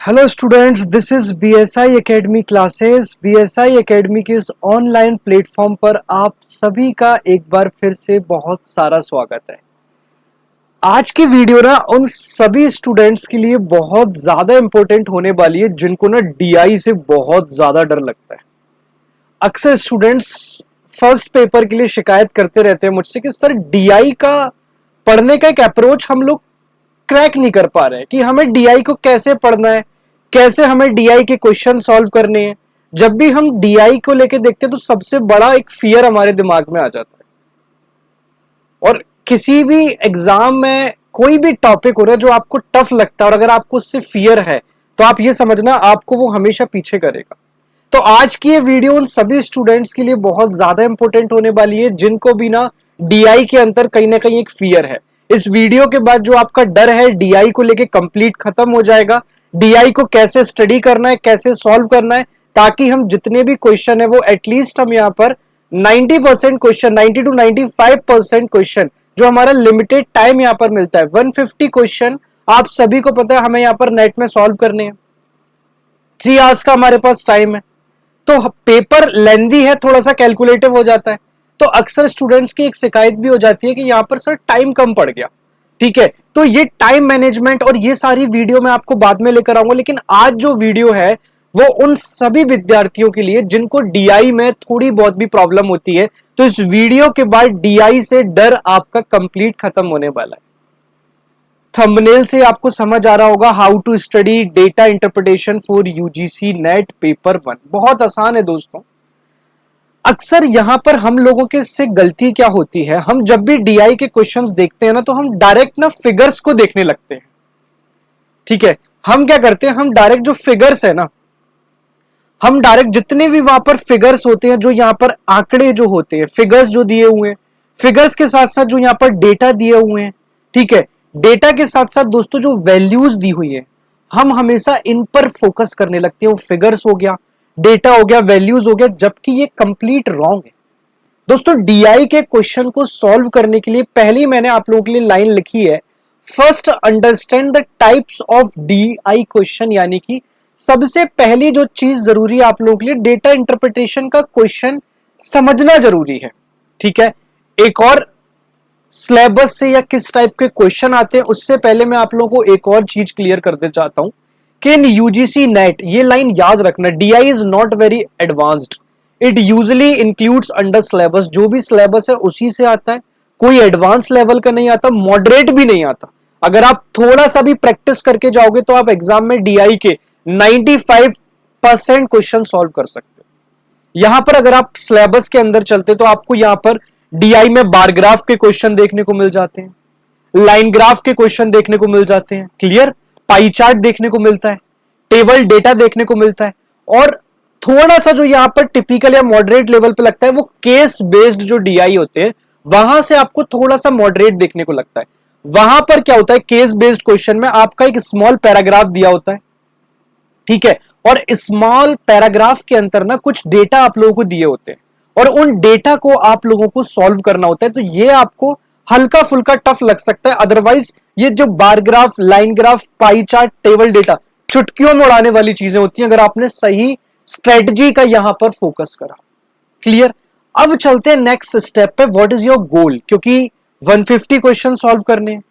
Hello students, this is BSI academy classes. BSI academy के इस online platform पर आप सभी का एक बार फिर से बहुत सारा स्वागत है। आज की वीडियो ना उन सभी स्टूडेंट्स के लिए बहुत ज्यादा इंपॉर्टेंट होने वाली है जिनको ना डीआई से बहुत ज्यादा डर लगता है। अक्सर स्टूडेंट्स फर्स्ट पेपर के लिए शिकायत करते रहते हैं मुझसे कि सर डीआई का पढ़ने का एक अप्रोच हम लोग क्रैक नहीं कर पा रहे हैं कि हमें डीआई को कैसे पढ़ना है, कैसे हमें डीआई के क्वेश्चन सॉल्व करने हैं। जब भी हम डीआई को लेके देखते हैं तो सबसे बड़ा एक फियर हमारे दिमाग में आ जाता है। और किसी भी एग्जाम में कोई भी टॉपिक हो रहा है जो आपको टफ लगता है और अगर आपको उससे फियर है तो आप ये समझना आपको वो हमेशा पीछे करेगा। तो आज की ये वीडियो उन सभी स्टूडेंट्स के लिए बहुत ज्यादा इंपॉर्टेंट होने वाली है जिनको भी ना डीआई के अंदर कहीं ना कहीं एक फियर है। इस वीडियो के बाद जो आपका डर है डीआई को लेके कंप्लीट खत्म हो जाएगा। डीआई को कैसे स्टडी करना है, कैसे सॉल्व करना है, ताकि हम जितने भी क्वेश्चन है वो एटलीस्ट हम यहाँ पर 90% क्वेश्चन, 90 to 95% क्वेश्चन जो हमारा लिमिटेड टाइम यहाँ पर मिलता है 150 क्वेश्चन आप सभी को पता है हमें यहाँ पर नेट में सॉल्व करने हैं। 3 आवर्स का हमारे पास टाइम है तो पेपर लेंदी है, थोड़ा सा कैलकुलेटिव हो जाता है। तो अक्सर स्टूडेंट्स की एक शिकायत भी हो जाती है कि यहां पर सर टाइम कम पड़ गया। ठीक है, तो ये टाइम मैनेजमेंट और ये सारी वीडियो मैं आपको बाद में लेकर आऊंगा, लेकिन आज जो वीडियो है वो उन सभी विद्यार्थियों के लिए जिनको डीआई में थोड़ी बहुत भी प्रॉब्लम होती है। तो इस वीडियो के बाद डीआई से डर आपका कंप्लीट खत्म होने वाला है। थंबनेल से आपको समझ आ रहा होगा how to study data interpretation for UGC NET paper 1। बहुत आसान है दोस्तों। अक्सर यहां पर हम लोगों के से गलती क्या होती है, हम जब भी डीआई के क्वेश्चंस देखते हैं ना तो हम डायरेक्ट ना फिगर्स को देखने लगते हैं। ठीक है, हम क्या करते हैं, हम डायरेक्ट जो फिगर्स है ना, हम डायरेक्ट जितने भी वहां पर फिगर्स होते हैं, जो यहां पर आंकड़े जो होते हैं, फिगर्स जो दिए हुए हैं, फिगर्स के साथ साथ जो यहां पर डेटा दिए हुए हैं, ठीक है, डेटा के साथ साथ दोस्तों जो वैल्यूज दी हुई है हम हमेशा इन पर फोकस करने लगते हैं। वो फिगर्स हो गया, डेटा हो गया, वैल्यूज हो गया, जबकि ये कंप्लीट रॉन्ग है। दोस्तों डीआई के क्वेश्चन को सॉल्व करने के लिए पहले मैंने आप लोगों के लिए लाइन लिखी है, first understand the types of DI question. यानी कि सबसे पहली जो चीज जरूरी है आप लोगों के लिए, डेटा इंटरप्रिटेशन का क्वेश्चन समझना जरूरी है। ठीक है, एक और सिलेबस से या किस टाइप के क्वेश्चन आते हैं उससे पहले मैं आप लोगों को एक और चीज क्लियर कर दे चाहता हूं कि इन यूजीसी नेट, ये लाइन याद रखना, DI is not very advanced, it usually includes under syllabus. जो भी सिलेबस है उसी से आता है, कोई एडवांस लेवल का नहीं आता, मॉडरेट भी नहीं आता। अगर आप थोड़ा सा भी प्रैक्टिस करके जाओगे तो आप एग्जाम में डीआई के 95% क्वेश्चन सॉल्व कर सकते हो। यहां पर अगर आप सिलेबस के अंदर चलते तो आपको यहां पर डीआई में बार ग्राफ के क्वेश्चन देखने को मिल जाते हैं, लाइन ग्राफ के क्वेश्चन देखने को मिल जाते हैं, क्लियर, पाई चार्ट देखने को मिलता है, टेबल डेटा देखने को मिलता है। और थोड़ा सा जो यहां पर टिपिकल या मॉडरेट लेवल पे लगता है वो केस बेस्ड जो डीआई होते हैं वहां से आपको थोड़ा सा मॉडरेट देखने को लगता है। वहां पर क्या होता है, केस बेस्ड क्वेश्चन में आपका एक स्मॉल पैराग्राफ दिया होता है। ठीक है, और स्मॉल पैराग्राफ के अंदर ना कुछ डेटा आप लोगों को दिए होते हैं और उन डेटा को आप लोगों को सॉल्व करना होता है। तो ये आपको हल्का फुल्का टफ लग सकता है, अदरवाइज ये जो bar graph, line graph, pie chart, table data चुटकियों में उड़ाने वाली चीजें होती हैं अगर आपने सही स्ट्रेटजी का यहां पर फोकस करा। क्लियर, अब चलते हैं नेक्स्ट स्टेप पे, व्हाट इज योर गोल, क्योंकि 150 क्वेश्चन सॉल्व करने हैं।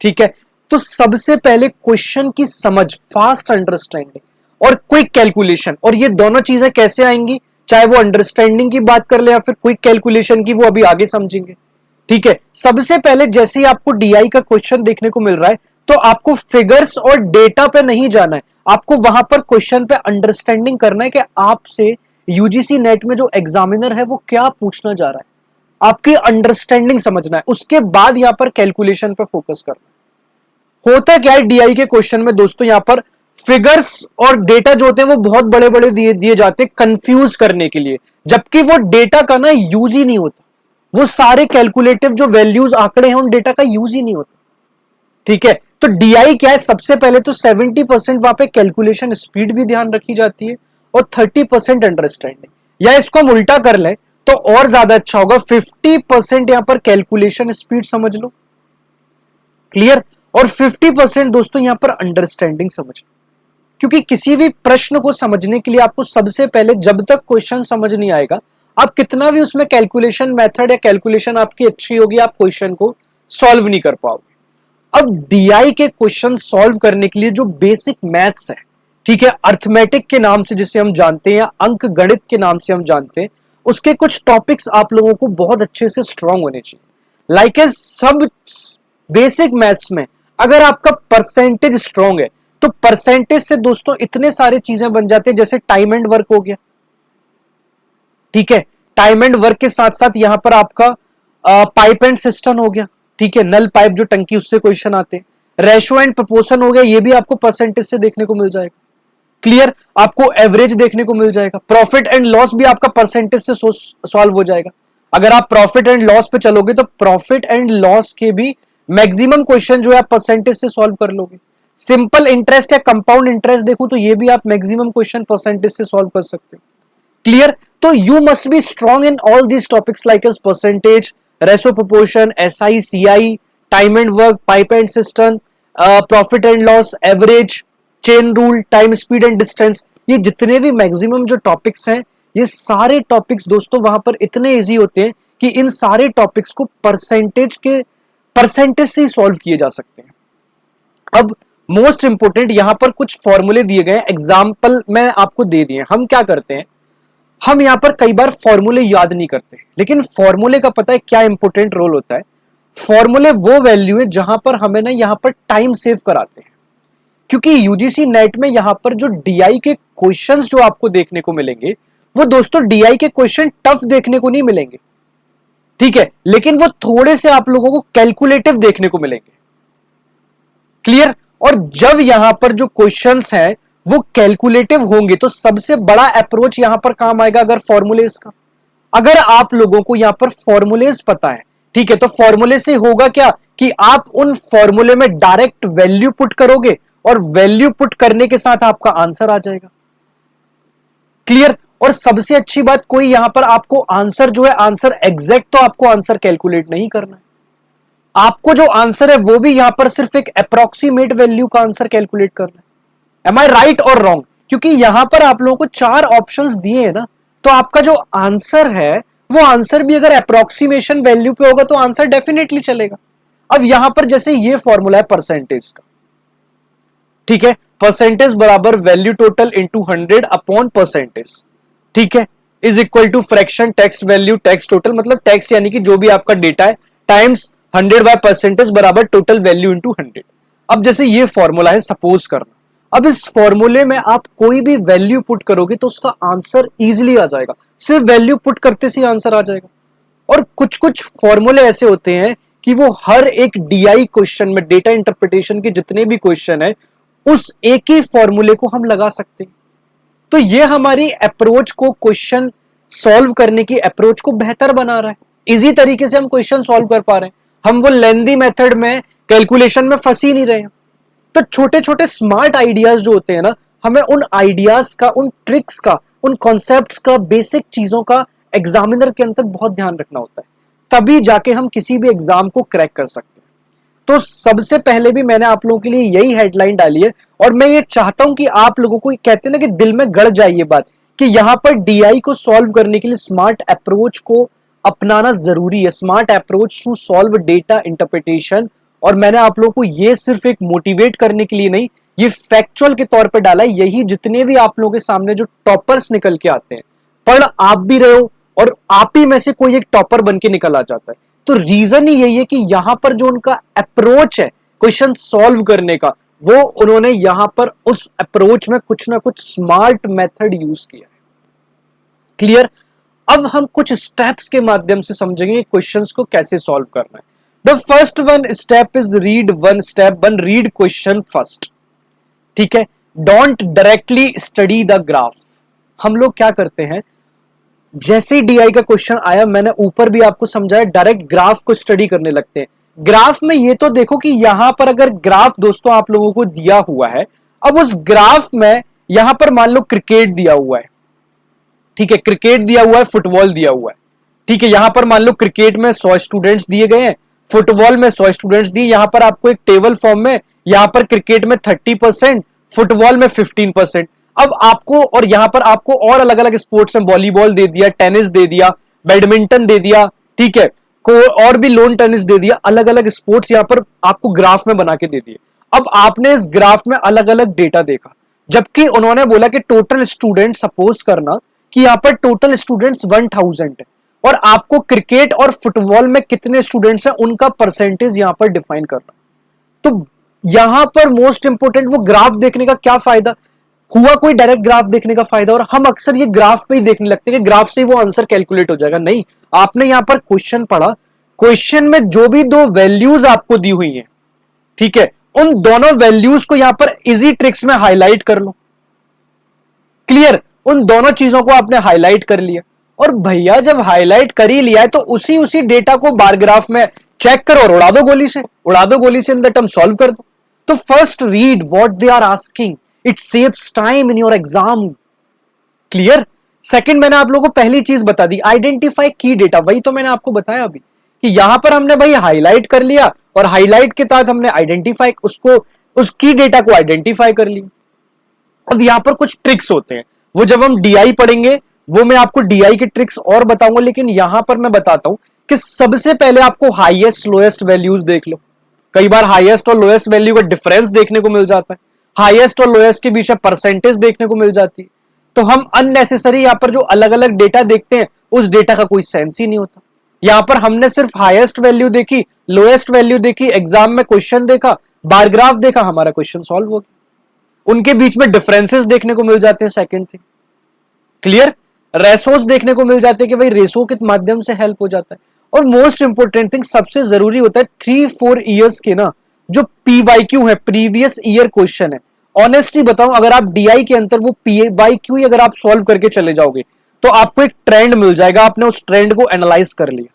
ठीक है, तो सबसे पहले क्वेश्चन की समझ, फास्ट अंडरस्टैंडिंग और क्विक कैलकुलेशन, और ये दोनों चीजें कैसे आएंगी, चाहे वो अंडरस्टैंडिंग की बात कर ले या फिर क्विक कैलकुलेशन की, वो अभी आगे समझेंगे। ठीक है, सबसे पहले जैसे ही आपको डीआई का क्वेश्चन देखने को मिल रहा है तो आपको फिगर्स और डेटा पे नहीं जाना है, आपको वहां पर क्वेश्चन पे अंडरस्टैंडिंग करना है कि आपसे यूजीसी नेट में जो एग्जामिनर है वो क्या पूछना जा रहा है, आपकी अंडरस्टैंडिंग समझना है, उसके बाद यहां पर कैलकुलेशन पे फोकस करना है। होता क्या है डीआई के क्वेश्चन में दोस्तों, यहां पर फिगर्स और डेटा जो होते हैं वो बहुत बड़े बड़े दिए जाते हैं कंफ्यूज करने के लिए, जबकि वो डेटा का ना यूज ही नहीं होता, वो सारे कैलकुलेटिव जो वैल्यूज आंकड़े हैं उन डेटा का यूज ही नहीं होता। ठीक है, तो डीआई क्या है, सबसे पहले तो 70% वहां पे कैलकुलेशन स्पीड भी ध्यान रखी जाती है और 30% अंडरस्टैंडिंग, या इसको हम उल्टा कर ले तो और ज्यादा अच्छा होगा, 50% यहां पर कैलकुलेशन स्पीड समझ लो, क्लियर, और 50% दोस्तों यहां पर अंडरस्टैंडिंग समझ लो। क्योंकि किसी भी प्रश्न को समझने के लिए आपको सबसे पहले, जब तक क्वेश्चन समझ नहीं आएगा, आप कितना भी उसमें कैलकुलेशन मेथड या कैलकुलेशन आपकी अच्छी होगी, आप क्वेश्चन को सॉल्व नहीं कर पाओगे। अब डीआई के क्वेश्चन सॉल्व करने के लिए जो बेसिक मैथ्स है, ठीक है, अर्थमेटिक के नाम से जिसे हम जानते हैं या अंक गणित के नाम से हम जानते हैं, उसके कुछ टॉपिक्स आप लोगों को बहुत अच्छे से स्ट्रांग होने चाहिए। लाइक एज सब बेसिक मैथ्स में अगर आपका परसेंटेज स्ट्रांग है तो परसेंटेज से दोस्तों इतने सारे चीजें बन जाते हैं, जैसे टाइम एंड वर्क हो गया, ठीक है, टाइम एंड वर्क के साथ साथ यहां पर आपका पाइप एंड सिस्टम हो गया, ठीक है, नल पाइप जो टंकी, उससे क्वेश्चन आते हैं, रेशो एंड प्रोपोर्शन हो गया, ये भी आपको परसेंटेज से देखने को मिल जाएगा। क्लियर, आपको एवरेज देखने को मिल जाएगा। प्रॉफिट एंड लॉस भी आपका परसेंटेज से सॉल्व हो जाएगा। अगर आप प्रॉफिट एंड लॉस पे चलोगे तो प्रॉफिट एंड लॉस के भी मैक्सिमम क्वेश्चन जो है आप परसेंटेज से सॉल्व कर लोगे। सिंपल इंटरेस्ट या कंपाउंड इंटरेस्ट देखो तो ये भी आप मैक्सिमम क्वेश्चन परसेंटेज से सॉल्व कर सकते हो। क्लियर, तो you must be strong in all these topics like age percentage, ratio proportion, SI, CI, time and work, pipe and cistern, profit and loss, average, chain rule, time, speed and distance. ये जितने भी maximum जो topics हैं, ये सारे topics दोस्तों वहां पर इतने इजी होते हैं कि इन सारे टॉपिक्स को परसेंटेज से ही सॉल्व किए जा सकते हैं। अब मोस्ट इंपोर्टेंट यहां पर कुछ फॉर्मूले दिए गए, एग्जाम्पल मैं आपको दे दिए। हम क्या करते हैं, हम यहां पर कई बार फॉर्मूले याद नहीं करते, लेकिन फॉर्मूले का पता है क्या इंपोर्टेंट रोल होता है। फॉर्मूले वो वैल्यू है जहां पर हमें ना यहां पर टाइम सेव कराते हैं, क्योंकि यूजीसी नेट में यहां पर जो डीआई के क्वेश्चंस जो आपको देखने को मिलेंगे, वो दोस्तों डीआई के क्वेश्चन टफ देखने को नहीं मिलेंगे, ठीक है, लेकिन वो थोड़े से आप लोगों को कैलकुलेटिव देखने को मिलेंगे। क्लियर, और जब यहां पर जो क्वेश्चंस हैं वो कैलकुलेटिव होंगे तो सबसे बड़ा अप्रोच यहां पर काम आएगा अगर फॉर्मूलेज का। अगर आप लोगों को यहां पर फॉर्मूलेज पता है, ठीक है, तो फॉर्मूले से होगा क्या कि आप उन फॉर्मूले में डायरेक्ट वैल्यू पुट करोगे और वैल्यू पुट करने के साथ आपका आंसर आ जाएगा। क्लियर, और सबसे अच्छी बात, कोई यहां पर आपको आंसर जो है, आंसर एग्जैक्ट तो आपको आंसर कैलकुलेट नहीं करना है, आपको जो आंसर है वो भी यहां पर सिर्फ एक अप्रोक्सीमेट वैल्यू का आंसर कैलकुलेट करना है। एम आई राइट और रॉन्ग? क्योंकि यहां पर आप लोगों को 4 ऑप्शंस दिए हैं ना, तो आपका जो आंसर है वो आंसर भी अगर अप्रोक्सीमेशन वैल्यू पे होगा तो आंसर डेफिनेटली चलेगा। अब यहां पर जैसे ये फॉर्मूला है परसेंटेज का, ठीक है, परसेंटेज बराबर value total into 100 upon percentage, ठीक है, is equal to fraction text value text total, मतलब टेक्स्ट यानी कि जो भी आपका डेटा है, टाइम्स 100 बाय परसेंटेज बराबर टोटल वैल्यू इंटू 100। अब जैसे ये फॉर्मूला है सपोज करना, अब इस फॉर्मूले में आप कोई भी वैल्यू पुट करोगे तो उसका आंसर इजीली आ जाएगा, सिर्फ वैल्यू पुट करते से आंसर आ जाएगा। और कुछ कुछ फॉर्मूले ऐसे होते हैं कि वो हर एक डीआई क्वेश्चन में, डेटा इंटरप्रिटेशन के जितने भी क्वेश्चन है, उस एक ही फॉर्मूले को हम लगा सकते हैं। तो ये हमारी अप्रोच को, क्वेश्चन सॉल्व करने की अप्रोच को बेहतर बना रहा है। इजी तरीके से हम क्वेश्चन सॉल्व कर पा रहे हैं, हम वो लेंदी मेथड में, कैलकुलेशन में फंस ही नहीं रहे हैं। तो छोटे छोटे स्मार्ट आइडियाज जो होते हैं ना, हमें उन आइडियाज का, उन ट्रिक्स का, उन कॉन्सेप्ट्स का, बेसिक चीजों का एग्जामिनर के अंदर बहुत ध्यान रखना होता है, तभी जाके हम किसी भी एग्जाम को क्रैक कर सकते हैं। तो सबसे पहले भी मैंने आप लोगों के लिए यही हेडलाइन डाली है, और मैं ये चाहता हूं कि आप लोगों को, कहते हैं ना कि दिल में गड़ जाए ये बात कि यहां पर डीआई को सॉल्व करने के लिए स्मार्ट अप्रोच को अपनाना जरूरी है, smart approach to solve data interpretation. और मैंने आप लोगों को ये सिर्फ एक मोटिवेट करने के लिए नहीं, ये फैक्चुअल के तौर पे डाला है। यही जितने भी आप लोगों के सामने जो टॉपर्स निकल के आते हैं, पढ़ आप भी रहे हो और आप ही में से कोई एक टॉपर बन के निकल आ जाता है, तो रीजन ही यही है कि यहां पर जो उनका अप्रोच है क्वेश्चन सॉल्व करने का, वो उन्होंने यहां पर उस अप्रोच में कुछ ना कुछ स्मार्ट मेथड यूज किया है। क्लियर, अब हम कुछ स्टेप्स के माध्यम से समझेंगे क्वेश्चंस को कैसे सॉल्व करना है। The first one step is read one step one, read question first, ठीक है, don't directly study the graph. हम लोग क्या करते हैं, जैसे ही डीआई का क्वेश्चन आया, मैंने ऊपर भी आपको समझाया, डायरेक्ट ग्राफ को स्टडी करने लगते हैं। ग्राफ में ये तो देखो कि यहां पर अगर ग्राफ दोस्तों आप लोगों को दिया हुआ है, अब उस ग्राफ में यहां पर मान लो क्रिकेट दिया हुआ है, ठीक है, क्रिकेट दिया हुआ है, फुटबॉल दिया हुआ है, ठीक है, यहां पर मान लो क्रिकेट में 100 स्टूडेंट्स दिए गए हैं, फुटबॉल में 100 स्टूडेंट्स दिए, यहां पर आपको एक टेबल फॉर्म में, यहां पर क्रिकेट में 30%, फुटबॉल में 15%। अब आपको, और यहां पर आपको और अलग अलग स्पोर्ट्स में वॉलीबॉल दे दिया, टेनिस दे दिया, बैडमिंटन दे दिया, ठीक है, को और भी लोन टेनिस दे दिया, अलग अलग स्पोर्ट्स यहां पर आपको ग्राफ में बना के दे दिए। अब आपने इस ग्राफ में अलग अलग डेटा देखा, जबकि उन्होंने बोला कि टोटल स्टूडेंट, सपोज करना कि यहां पर टोटल स्टूडेंट्स 1000 है, और आपको क्रिकेट और फुटबॉल में कितने स्टूडेंट्स हैं उनका परसेंटेज यहां पर डिफाइन करना। तो यहां पर मोस्ट इंपोर्टेंट वो ग्राफ देखने का क्या फायदा हुआ, कोई डायरेक्ट ग्राफ देखने का फायदा, और हम अक्सर ये ग्राफ पे ही देखने लगते हैं कि ग्राफ से ही वो आंसर कैलकुलेट हो जाएगा। नहीं, आपने यहां पर क्वेश्चन पढ़ा, क्वेश्चन में जो भी दो वैल्यूज आपको दी हुई हैं, ठीक है, उन दोनों वैल्यूज को यहां पर इजी ट्रिक्स में हाईलाइट कर लो। क्लियर, उन दोनों चीजों को आपने हाईलाइट कर लिया, और भैया जब हाईलाइट कर ही लिया है तो उसी उसी डेटा को बार ग्राफ में चेक करो और उड़ा दो गोली से, उड़ा दो गोली से, इन द टर्म सॉल्व कर दो। तो first read what they are asking, it saves time in your exam. Clear. Second, मैंने आप लोगों को पहली चीज बता दी, आइडेंटिफाई की डेटा, वही तो मैंने आपको बताया अभी कि यहां पर हमने भाई हाईलाइट कर लिया, और हाईलाइट के तहत हमने आइडेंटिफाई उसको, उस की डेटा को आइडेंटिफाई कर लिया। अब यहां पर कुछ ट्रिक्स होते हैं, वो जब हम डीआई पढ़ेंगे वो मैं आपको डीआई के ट्रिक्स और बताऊंगा, लेकिन यहां पर मैं बताता हूं कि सबसे पहले आपको हाईएस्ट लोएस्ट वैल्यूज देख लो। कई बार हाईएस्ट और लोएस्ट वैल्यू का डिफरेंस देखने को मिल जाता है, हाईएस्ट और लोएस्ट के बीच में परसेंटेज देखने को मिल जाती है। तो हम अननेसेसरी यहां पर जो अलग अलग डेटा देखते हैं उस डेटा का कोई सेंस ही नहीं होता। यहां पर हमने सिर्फ हाईएस्ट वैल्यू देखी, लोएस्ट वैल्यू देखी, एग्जाम में क्वेश्चन देखा, बार ग्राफ देखा, हमारा क्वेश्चन सॉल्व हो गया। उनके बीच में डिफरेंसेस देखने को मिल जाते हैं। सेकंड थिंग, क्लियर, रेसोस देखने को मिल जाते हैं कि भाई रेसो के माध्यम से हेल्प हो जाता है। और मोस्ट इंपोर्टेंट थिंग, सबसे जरूरी होता है 3-4 इयर्स के ना जो पीवाईक्यू है, प्रीवियस ईयर क्वेश्चन है। ऑनेस्टली बताऊं, अगर आप डीआई के अंदर वो पीवाईक्यू ही अगर आप सॉल्व करके चले जाओगे तो आपको एक ट्रेंड मिल जाएगा, आपने उस ट्रेंड को एनालाइज कर लिया।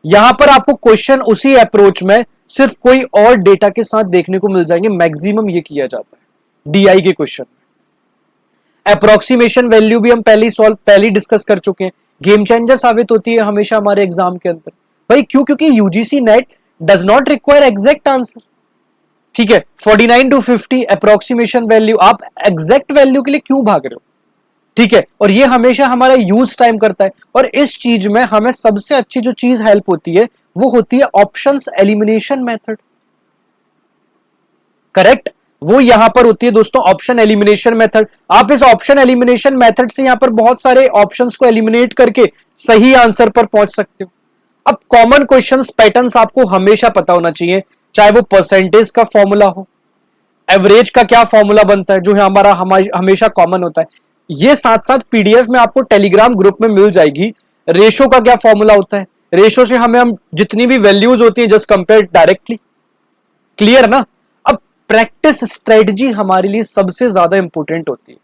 यहां पर आपको क्वेश्चन उसी अप्रोच में सिर्फ कोई और डेटा के साथ देखने को मिल जाएंगे, मैक्सिमम ये किया जाता है डीआई के क्वेश्चन। अप्रोक्सीमेशन वैल्यू भी हम पहले डिस्कस कर चुके हैं, गेम चेंजर साबित होती है हमेशा हमारे एग्जाम के अंदर। भाई क्यों? क्योंकि UGC net does not require exact answer, ठीक है। 49 to 50 अप्रोक्सीमेशन वैल्यू, आप एग्जैक्ट वैल्यू के लिए क्यों भाग रहे हो, ठीक है। और ये हमेशा हमारा यूज टाइम करता है, और इस चीज में हमें सबसे अच्छी जो चीज हेल्प होती है वो होती है ऑप्शंस एलिमिनेशन मेथड। करेक्ट, वो यहां पर होती है दोस्तों ऑप्शन एलिमिनेशन मेथड। आप इस ऑप्शन एलिमिनेशन मेथड से यहां पर बहुत सारे ऑप्शंस को एलिमिनेट करके सही आंसर पर पहुंच सकते हो। अब कॉमन क्वेश्चंस पैटर्न्स आपको हमेशा पता होना चाहिए, चाहे वो परसेंटेज का फॉर्मूला हो, एवरेज का क्या फॉर्मूला बनता है जो है हमारा हमेशा कॉमन होता है। ये साथ साथ पीडीएफ में आपको टेलीग्राम ग्रुप में मिल जाएगी। रेशो का क्या फॉर्मूला होता है, रेशो से हम जितनी भी वैल्यूज होती है जस्ट कंपेयर डायरेक्टली। क्लियर ना। अब प्रैक्टिस स्ट्रेटजी हमारे लिए सबसे ज्यादा इंपॉर्टेंट होती है।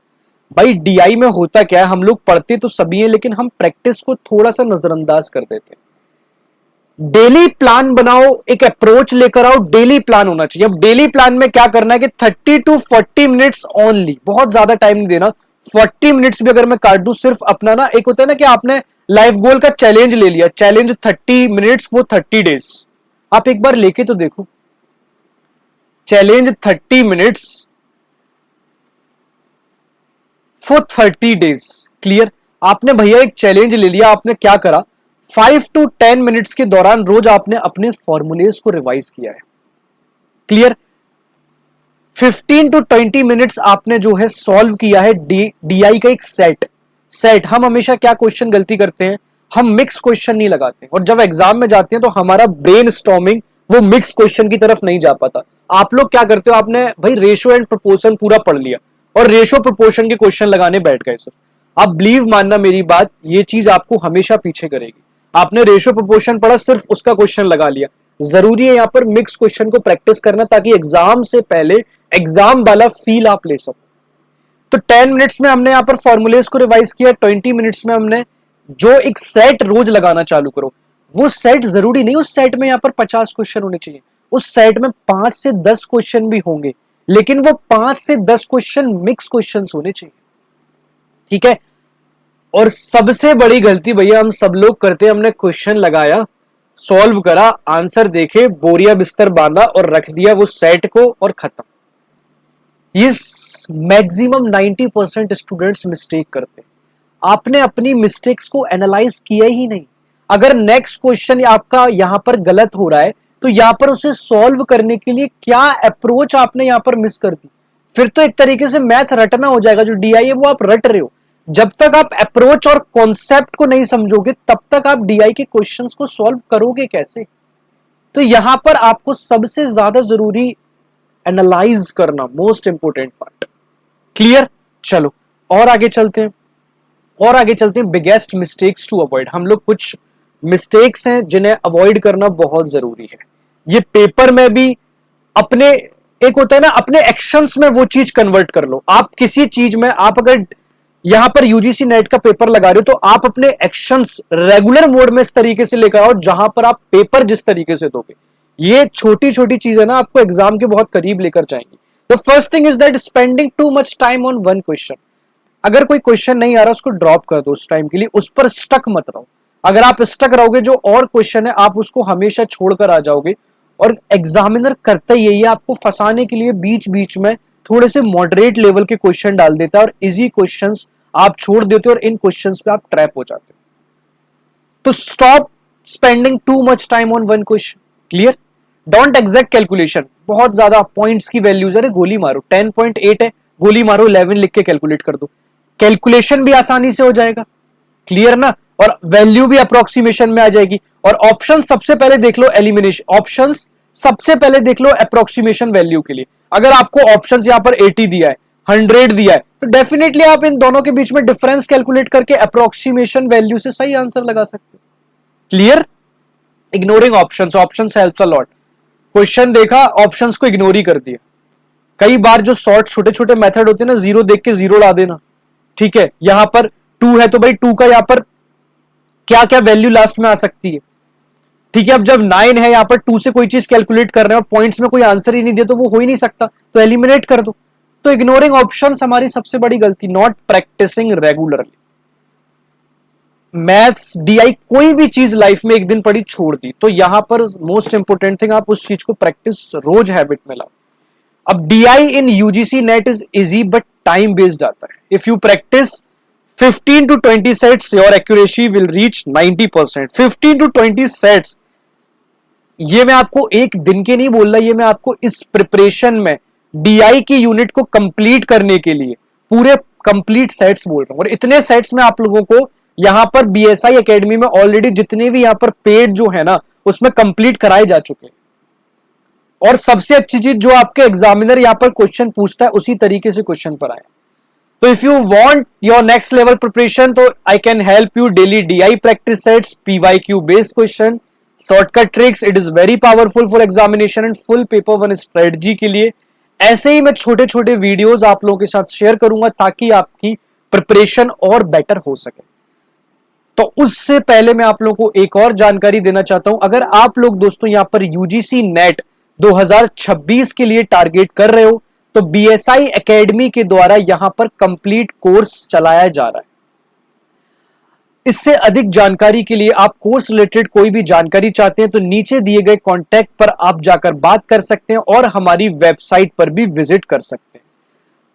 भाई डीआई में होता क्या है, हम लोग पढ़ते तो सभी हैं लेकिन हम प्रैक्टिस को थोड़ा सा नजरअंदाज कर देते हैं। डेली प्लान बनाओ, एक अप्रोच लेकर आओ, डेली प्लान होना चाहिए। अब डेली प्लान में क्या करना है कि 30 to 40 मिनट्स ओनली, बहुत ज्यादा टाइम नहीं देना। 40 मिनट्स भी अगर मैं काट दूं, सिर्फ अपना ना, एक होता है ना कि आपने लाइफ गोल का चैलेंज ले लिया, चैलेंज 30 मिनट्स, वो 30 डेज। आप एक बार लेके तो देखो, challenge 30 minutes for 30 days. Clear, आपने भैया एक चैलेंज ले लिया, आपने क्या करा, 5 to 10 मिनट्स के दौरान रोज आपने अपने फॉर्मूलेस को रिवाइज किया है। क्लियर, 15 to 20 मिनट्स आपने जो है सॉल्व किया है डीआई का एक सेट। हम हमेशा क्या क्वेश्चन गलती करते हैं, हम मिक्स क्वेश्चन नहीं लगाते, और जब एग्जाम में जाते हैं तो हमारा ब्रेन स्टॉर्मिंग वो मिक्स क्वेश्चन की तरफ नहीं जा पाता। आप लोग क्या करते हो, आपने भाई रेशो एंड प्रोपोर्शन पूरा पढ़ लिया और रेशो प्रोपोर्शन के क्वेश्चन लगाने बैठ गए सिर्फ। आप बिलीव मानना मेरी बात, ये चीज आपको हमेशा पीछे करेगी। आपने रेशो प्रोपोर्शन पढ़ा, सिर्फ उसका क्वेश्चन लगा लिया। जरूरी है यहां पर मिक्स क्वेश्चन को प्रैक्टिस करना, ताकि एग्जाम से पहले एग्जाम वाला फील आप ले सको। तो 10 मिनट्स में हमने यहां पर फॉर्मूलेस को रिवाइज किया, 20 मिनट्स में हमने जो एक सेट रोज लगाना चालू करो। वो सेट जरूरी नहीं उस सेट में यहां पर 50 क्वेश्चन होने चाहिए, उस सेट में 5 से 10 क्वेश्चन भी होंगे, लेकिन वो 5 से 10 क्वेश्चन मिक्स क्वेश्चन होने चाहिए, ठीक है। और सबसे बड़ी गलती भैया हम सब लोग करते हैं, हमने क्वेश्चन लगाया, सॉल्व करा, आंसर देखे, बोरिया बिस्तर बांधा और रख दिया वो सेट को और खत्म। ये मैक्सिमम 90% स्टूडेंट्स मिस्टेक करते हैं। आपने अपनी मिस्टेक्स को एनालाइज किया ही नहीं। अगर नेक्स्ट क्वेश्चन आपका यहां पर गलत हो रहा है तो यहां पर उसे सॉल्व करने के लिए क्या अप्रोच आपने यहां पर मिस कर दी, फिर तो एक तरीके से मैथ रटना हो जाएगा। जो डीआई है वो आप रट रहे हो। जब तक आप अप्रोच और कॉन्सेप्ट को नहीं समझोगे तब तक आप डीआई के क्वेश्चंस को सॉल्व करोगे कैसे। तो यहां पर आपको सबसे ज्यादा जरूरी एनालाइज करना, मोस्ट इंपोर्टेंट पार्ट। क्लियर? चलो और आगे चलते हैं। और आगे चलते हैं बिगेस्ट मिस्टेक्स टू अवॉइड। हम लोग कुछ मिस्टेक्स हैं जिन्हें अवॉइड करना बहुत जरूरी है। ये पेपर में भी अपने, एक होता है ना, अपने एक्शंस में वो चीज कन्वर्ट कर लो। आप किसी चीज में, आप अगर यहां पर यूजीसी नेट का पेपर लगा रहे हो तो आप अपने एक्शंस रेगुलर मोड में इस तरीके से लेकर आओ जहां पर आप पेपर जिस तरीके से दोगे। ये छोटी छोटी चीजें ना आपको एग्जाम के बहुत करीब लेकर जाएंगी। The first thing is that spending too much time on one question. अगर कोई क्वेश्चन नहीं आ रहा उसको ड्रॉप कर दो उस टाइम के लिए, उस पर स्टक मत रहो। अगर आप स्टक रहोगे जो और क्वेश्चन है आप उसको हमेशा छोड़कर आ जाओगे। और एग्जामिनर करता यही है, आपको फंसाने के लिए बीच बीच में थोड़े से मॉडरेट लेवल के क्वेश्चन डाल देता है और इजी क्वेश्चंस आप छोड़ देते हो और इन क्वेश्चंस पे आप ट्रैप हो जाते हो। तो stop spending too much time on one question. Clear? Don't exact calculation. बहुत ज्यादा पॉइंट्स की वैल्यूज है, गोली मारो। 10.8 है, गोली मारो 11 लिख के कैलकुलेट कर दो। कैलकुलेशन भी आसानी से हो जाएगा। क्लियर ना? और वैल्यू भी अप्रोक्सीमेशन में आ जाएगी। और ऑप्शन सबसे पहले देख लो एलिमिनेशन, ऑप्शन सबसे पहले देख लो अप्रोक्सीमेशन वैल्यू के लिए। अगर आपको ऑप्शन यहां पर 80 दिया है, 100 दिया है, तो डेफिनेटली आप इन दोनों के बीच में डिफरेंस कैलकुलेट करके अप्रोक्सीमेशन वैल्यू से सही आंसर लगा सकते हो। Clear? Ignoring options, options helps a lot. Question देखा, ऑप्शंस को इग्नोर ही कर दिया। कई बार जो शॉर्ट छोटे छोटे मेथड होते हैं ना, जीरो देख के जीरो ला देना। ठीक है, यहां पर 2 है तो भाई 2 का यहां पर क्या क्या वैल्यू लास्ट में आ सकती है। ठीक है, अब जब 9 है यहां पर 2 से कोई चीज कैलकुलेट कर रहे हैं और पॉइंट्स में कोई आंसर ही नहीं दिया तो वो हो ही नहीं सकता, तो एलिमिनेट कर दो। तो इग्नोरिंग ऑप्शंस हमारी सबसे बड़ी गलती। Not practising regularly. Maths, DI, कोई भी चीज लाइफ में एक दिन पढ़ी छोड़ दी, तो यहां पर मोस्ट इंपोर्टेंट थिंग आप उस चीज को प्रैक्टिस रोज हैबिट में लाओ। अब DI in UGC net is easy but time based आता है। If you practice 15 to 20 sets, your accuracy will reach 90%। 15 to 20 sets, ये मैं आपको एक दिन के नहीं बोल रहा, ये मैं आपको इस प्रिपरेशन में डीआई की यूनिट को कंप्लीट करने के लिए पूरे कंप्लीट सेट्स बोल रहा हूं। और इतने सेट्स में आप लोगों को यहां पर बीएसआई एकेडमी में ऑलरेडी जितने भी यहां पर पेड जो है ना उसमें कंप्लीट कराए जा चुके हैं। और सबसे अच्छी चीज, जो आपके एग्जामिनर यहां पर क्वेश्चन पूछता है उसी तरीके से क्वेश्चन पर आए। तो if you want your next level preparation, तो I can help you daily DI practice sets, PYQ based question, shortcut tricks. It is very powerful for examination and full paper one strategy के लिए। ऐसे ही मैं छोटे छोटे videos आप लोगों के साथ शेयर करूंगा ताकि आपकी प्रिपरेशन और बेटर हो सके। तो उससे पहले मैं आप लोगों को एक और जानकारी देना चाहता हूं। अगर आप लोग दोस्तों यहां पर यूजीसी नेट 2026 के लिए टारगेट कर रहे हो तो बीएसआई एकेडमी के द्वारा यहां पर कंप्लीट कोर्स चलाया जा रहा है। इससे अधिक जानकारी के लिए, आप कोर्स रिलेटेड कोई भी जानकारी चाहते हैं तो नीचे दिए गए कॉन्टैक्ट पर आप जाकर बात कर सकते हैं और हमारी वेबसाइट पर भी विजिट कर सकते हैं।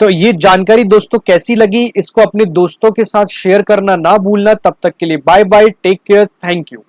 तो ये जानकारी दोस्तों कैसी लगी, इसको अपने दोस्तों के साथ शेयर करना ना भूलना। तब तक के लिए bye bye, take care, thank you.